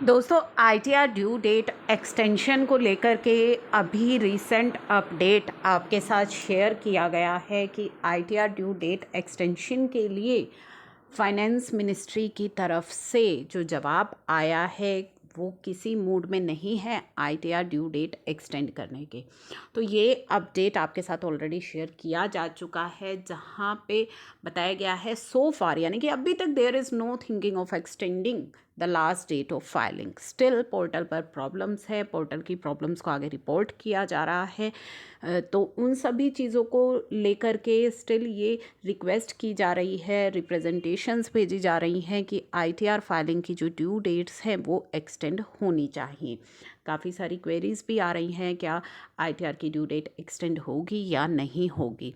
दोस्तों, ITR due date extension को लेकर के अभी रिसेंट अपडेट आपके साथ शेयर किया गया है कि आईटीआर ड्यू डेट एक्सटेंशन के लिए फाइनेंस मिनिस्ट्री की तरफ से जो जवाब आया है वो किसी मूड में नहीं है आईटीआर ड्यू डेट एक्सटेंड करने के। तो ये अपडेट आपके साथ ऑलरेडी शेयर किया जा चुका है, जहाँ पे बताया गया है सो फार, यानी कि अभी तक there is no thinking of extending the last date of filing. Still portal पर प्रॉब्लम्स है, पोर्टल की प्रॉब्लम्स को आगे रिपोर्ट किया जा रहा है। तो उन सभी चीज़ों को लेकर के स्टिल ये रिक्वेस्ट की जा रही है, रिप्रेजेंटेशंस भेजी जा रही हैं कि आईटीआर फाइलिंग की जो ड्यू डेट्स हैं वो एक्सटेंड होनी चाहिए। काफ़ी सारी क्वेरीज भी आ रही हैं, क्या आईटीआर की ड्यू डेट एक्सटेंड होगी या नहीं होगी।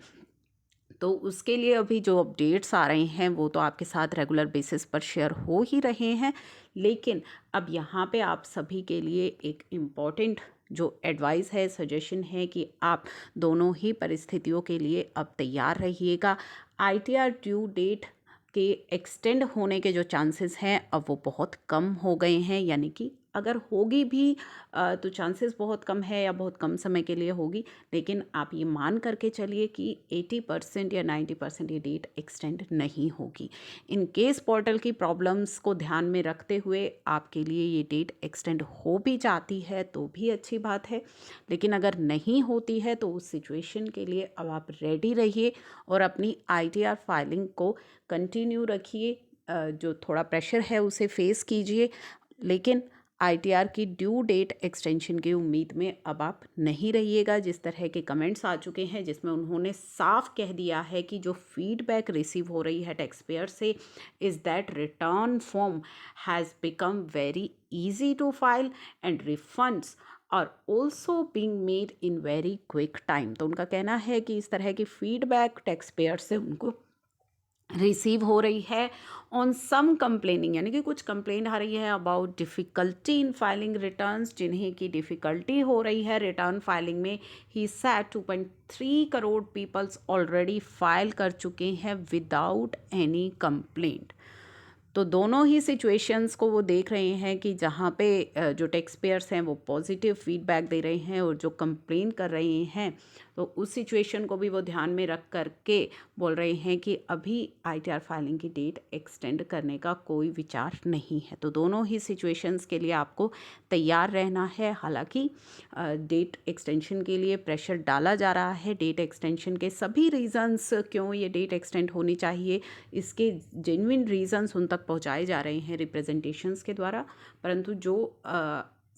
तो उसके लिए अभी जो अपडेट्स आ रहे हैं वो तो आपके साथ रेगुलर बेसिस पर शेयर हो ही रहे हैं, लेकिन अब यहाँ पे आप सभी के लिए एक इम्पॉर्टेंट जो एडवाइस है, सजेशन है कि आप दोनों ही परिस्थितियों के लिए अब तैयार रहिएगा। आईटीआर ड्यू डेट के एक्सटेंड होने के जो चांसेस हैं अब वो बहुत कम हो गए हैं, यानी कि अगर होगी भी तो चांसेस बहुत कम है या बहुत कम समय के लिए होगी, लेकिन आप ये मान करके चलिए कि 80% या 90% ये डेट एक्सटेंड नहीं होगी। इन केस पोर्टल की प्रॉब्लम्स को ध्यान में रखते हुए आपके लिए ये डेट एक्सटेंड हो भी जाती है तो भी अच्छी बात है, लेकिन अगर नहीं होती है तो उस सिचुएशन के लिए अब आप रेडी रहिए और अपनी आईटीआर फाइलिंग को कंटिन्यू रखिए। जो थोड़ा प्रेशर है उसे फेस कीजिए, लेकिन आईटीआर की ड्यू डेट एक्सटेंशन की उम्मीद में अब आप नहीं रहिएगा। जिस तरह के कमेंट्स आ चुके हैं जिसमें उन्होंने साफ कह दिया है कि जो फीडबैक रिसीव हो रही है टैक्स पेयर से is that return form has become very easy to file and refunds और also being made in very quick time. तो उनका कहना है कि इस तरह की फीडबैक टैक्स पेयर से उनको रिसीव हो रही है ऑन सम कंप्लेनिंग, यानी कि कुछ कंप्लेंट आ रही है about difficulty in filing returns, जिन्हें की डिफ़िकल्टी हो रही है रिटर्न फाइलिंग में। He said 2.3 crore peoples already file कर चुके हैं विदाउट एनी कंप्लेंट। तो दोनों ही सिचुएशंस को वो देख रहे हैं कि जहाँ पे जो टैक्स पेयर्स हैं वो पॉजिटिव फीडबैक दे रहे हैं और जो कंप्लेन कर रहे हैं, तो उस सिचुएशन को भी वो ध्यान में रख करके बोल रहे हैं कि अभी आईटीआर फाइलिंग की डेट एक्सटेंड करने का कोई विचार नहीं है। तो दोनों ही सिचुएशंस के लिए आपको तैयार रहना है। हालांकि डेट एक्सटेंशन के लिए प्रेशर डाला जा रहा है, डेट एक्सटेंशन के सभी रीज़न्स क्यों ये डेट एक्सटेंड होनी चाहिए इसके जेन्युइन रीज़न्स उन तक पहुंचाए जा रहे हैं रिप्रेजेंटेशंस के द्वारा, परंतु जो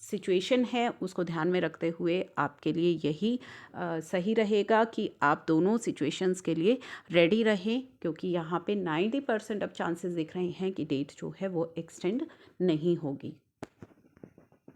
सिचुएशन है उसको ध्यान में रखते हुए आपके लिए यही सही रहेगा कि आप दोनों सिचुएशंस के लिए रेडी रहें, क्योंकि यहाँ पे 90% अब चांसेस दिख रहे हैं कि डेट जो है वो एक्सटेंड नहीं होगी।